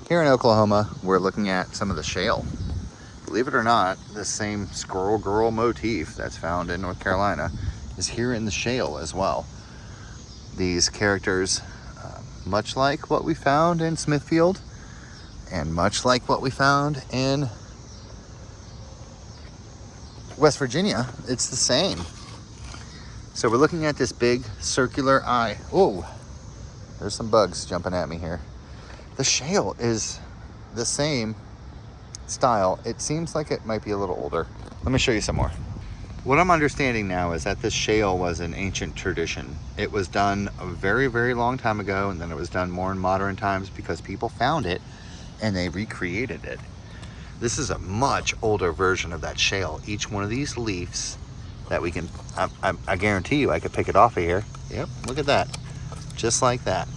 Here in Oklahoma, we're looking at some of the shale. Believe it or not, the same squirrel girl motif that's found in North Carolina is here in the shale as well. These characters, much like what we found in Smithfield and much like what we found in West Virginia, it's the same. So we're looking at this big circular eye. Oh, there's some bugs jumping at me here. The shale is the same style. It seems like it might be a little older. Let me show you some more. What I'm understanding now is that this shale was an ancient tradition. It was done a very, very long time ago, and then it was done more in modern times because people found it and they recreated it. This is a much older version of that shale. Each one of these leaves that we can, I guarantee you I could pick it off of here. Yep, look at that. Just like that.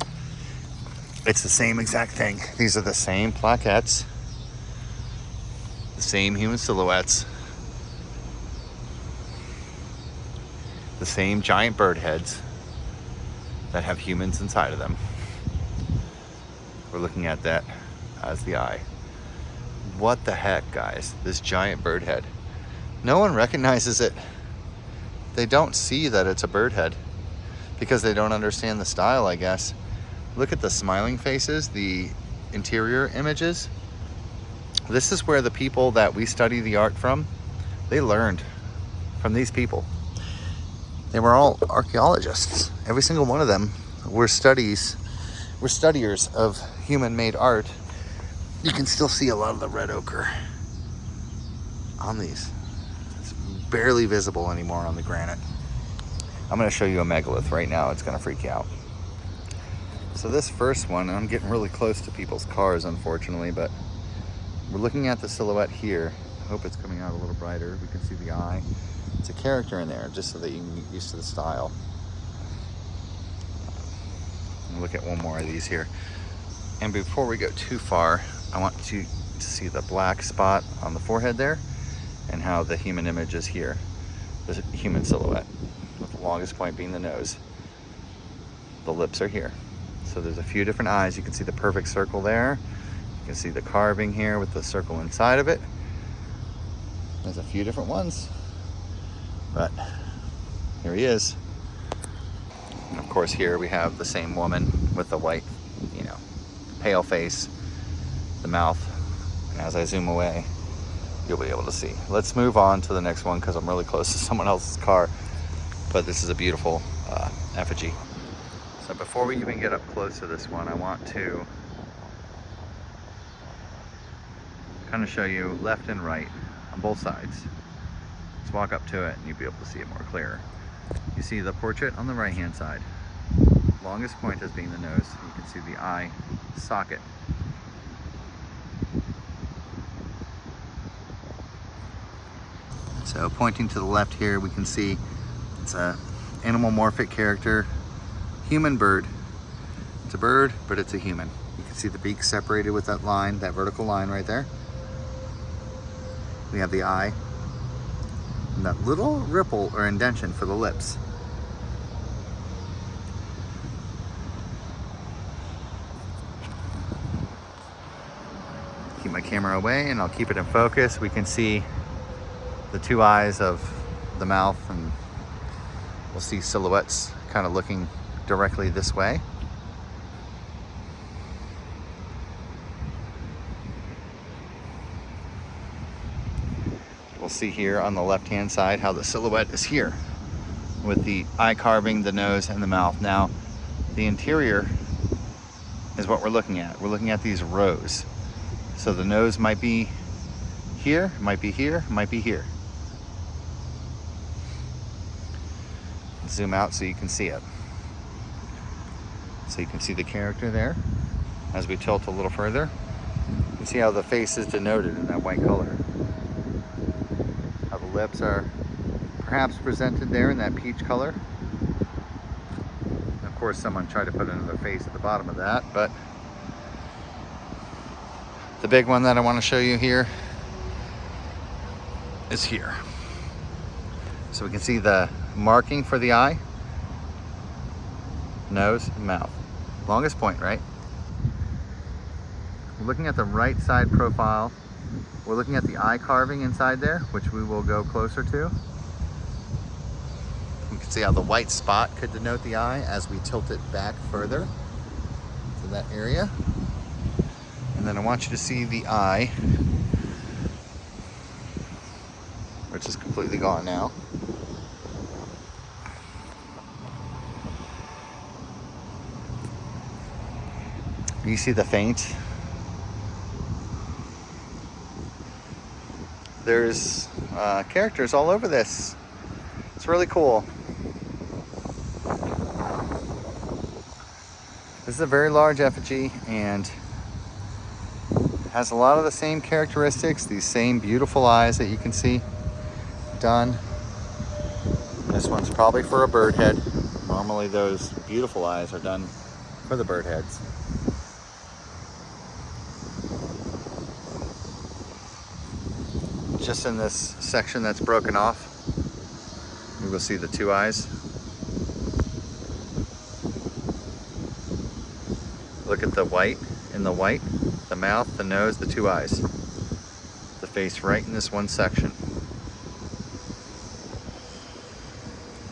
It's the same exact thing. These are the same plaquettes, the same human silhouettes, the same giant bird heads that have humans inside of them. We're looking at that as the eye. What the heck, guys? This giant bird head. No one recognizes it. They don't see that it's a bird head because they don't understand the style, I guess. Look at the smiling faces, the interior images. This is where the people that we study the art from, they learned from these people. They were all archaeologists. Every single one of them were studiers of human-made art. You can still see a lot of the red ochre on these. It's barely visible anymore on the granite. I'm going to show you a megalith right now. It's going to freak you out. So this first one, I'm getting really close to people's cars, unfortunately, but we're looking at the silhouette here. I hope it's coming out a little brighter. We can see the eye. It's a character in there, just so that you can get used to the style. Look at one more of these here. And before we go too far, I want you to see the black spot on the forehead there and how the human image is here. The human silhouette, with the longest point being the nose. The lips are here. So there's a few different eyes. You can see the perfect circle there. You can see the carving here with the circle inside of it. There's a few different ones, but here he is. And of course here we have the same woman with the white, pale face, the mouth. And as I zoom away, you'll be able to see. Let's move on to the next one because I'm really close to someone else's car. But this is a beautiful effigy. So before we even get up close to this one, I want to kind of show you left and right on both sides. Let's walk up to it and you'll be able to see it more clearer. You see the portrait on the right hand side. Longest point as being the nose. You can see the eye socket. So pointing to the left here, we can see it's a animalorphic character. Human bird. It's a bird, but it's a human. You can see the beak separated with that line, that vertical line right there. We have the eye and that little ripple or indentation for the lips. Keep my camera away and I'll keep it in focus. We can see the two eyes of the mouth, and we'll see silhouettes kind of looking directly this way. We'll see here on the left hand side how the silhouette is here with the eye carving, the nose, and the mouth. Now the interior is what we're looking at. We're looking at these rows. So the nose might be here, might be here, might be here. Zoom out so you can see it. So you can see the character there. As we tilt a little further, you can see how the face is denoted in that white color. How the lips are perhaps presented there in that peach color. And of course, someone tried to put another face at the bottom of that, but the big one that I want to show you here is here. So we can see the marking for the eye, nose, and mouth. Longest point, right? We're looking at the right side profile. We're looking at the eye carving inside there, which we will go closer to. You can see how the white spot could denote the eye as we tilt it back further to that area. And then I want you to see the eye, which is completely gone now. You see the faint. There's characters all over this. It's really cool. This is a very large effigy and has a lot of the same characteristics, these same beautiful eyes that you can see done. This one's probably for a bird head. Normally those beautiful eyes are done for the bird heads. Just in this section that's broken off, we will see the two eyes. Look at the white, in the white, the mouth, the nose, the two eyes. The face right in this one section.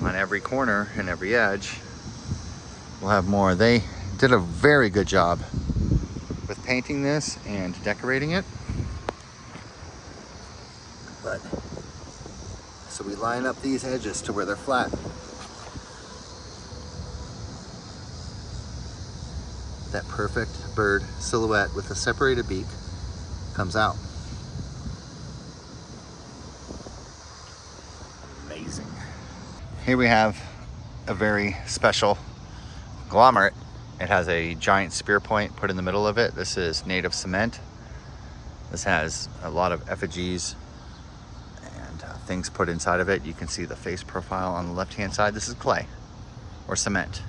On every corner and every edge, we'll have more. They did a very good job with painting this and decorating it. But, so we line up these edges to where they're flat. That perfect bird silhouette with a separated beak comes out. Amazing. Here we have a very special conglomerate. It has a giant spear point put in the middle of it. This is native cement. This has a lot of effigies and things put inside of it. You can see the face profile on the left-hand side. This is clay or cement.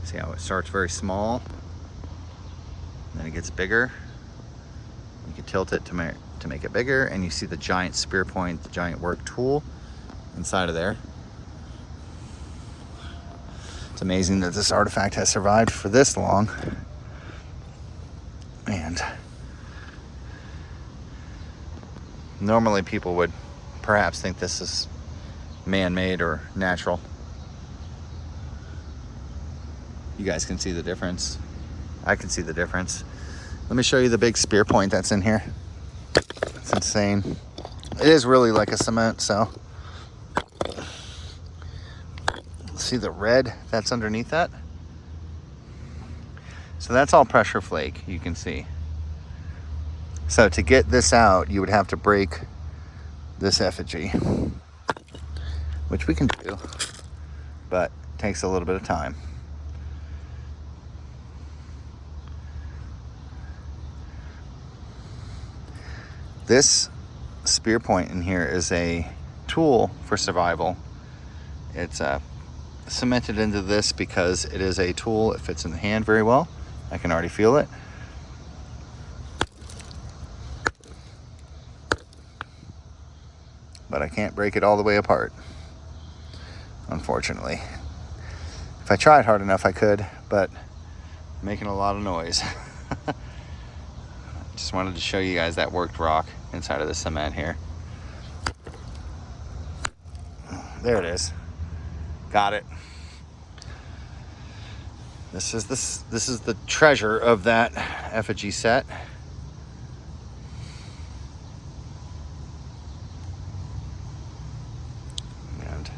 See how it starts very small, then it gets bigger. You can tilt it to make it bigger, and you see the giant spear point, the giant work tool inside of there. It's amazing that this artifact has survived for this long. And normally people would perhaps think this is man-made or natural. You guys can see the difference. I can see the difference. Let me show you the big spear point that's in here. It's insane. It is really like a cement, so. See the red that's underneath that? So that's all pressure flake, you can see. So to get this out, you would have to break this effigy, which we can do, but it takes a little bit of time. This spear point in here is a tool for survival. It's cemented into this because it is a tool. It fits in the hand very well. I can already feel it. But I can't break it all the way apart, unfortunately. If I tried hard enough, I could, but I'm making a lot of noise. Just wanted to show you guys that worked rock inside of the cement here. There it is. Got it. This is the treasure of that effigy set. And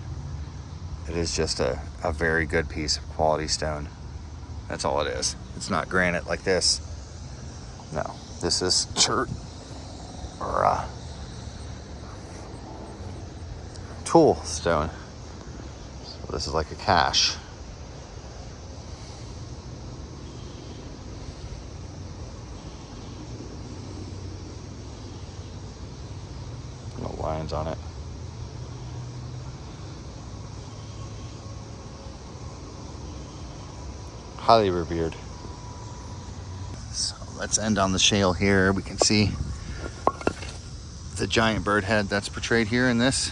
it is just a very good piece of quality stone. That's all it is. It's not granite like this. No, this is chert or tool stone. So this is like a cache. No lines on it. Highly revered. So let's end on the shale here. We can see the giant bird head that's portrayed here in this.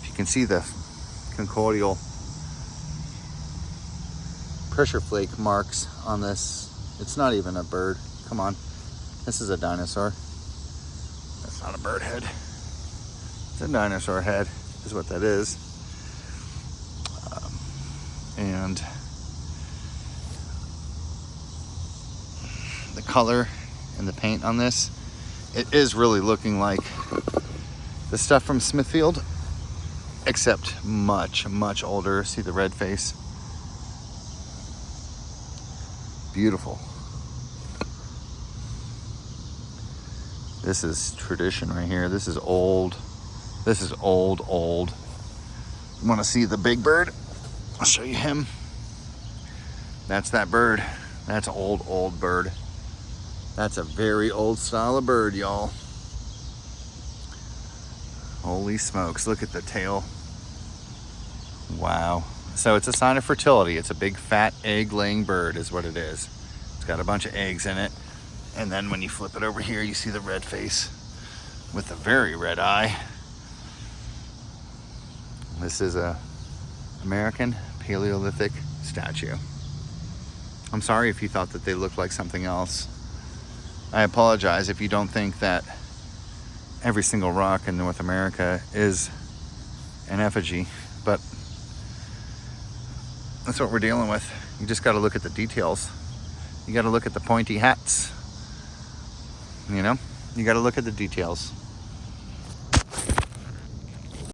If you can see the conchoidal pressure flake marks on this It's not even a bird. Come on. This is a dinosaur. That's not a bird head. It's a dinosaur head, is what that is. And the color and the paint on this, it is really looking like the stuff from Smithfield, except much, much older. See the red face? Beautiful. This is tradition right here. This is old. This is old, old. You want to see the big bird? I'll show you him. That's that bird. That's an old, old bird. That's a very old style of bird, y'all. Holy smokes, look at the tail. Wow. So it's a sign of fertility. It's a big fat egg laying bird is what it is. It's got a bunch of eggs in it. And then when you flip it over here, you see the red face with a very red eye. This is a American Paleolithic statue. I'm sorry if you thought that they looked like something else. I apologize if you don't think that every single rock in North America is an effigy, but that's what we're dealing with. You just got to look at the details. You got to look at the pointy hats. You know, you got to look at the details.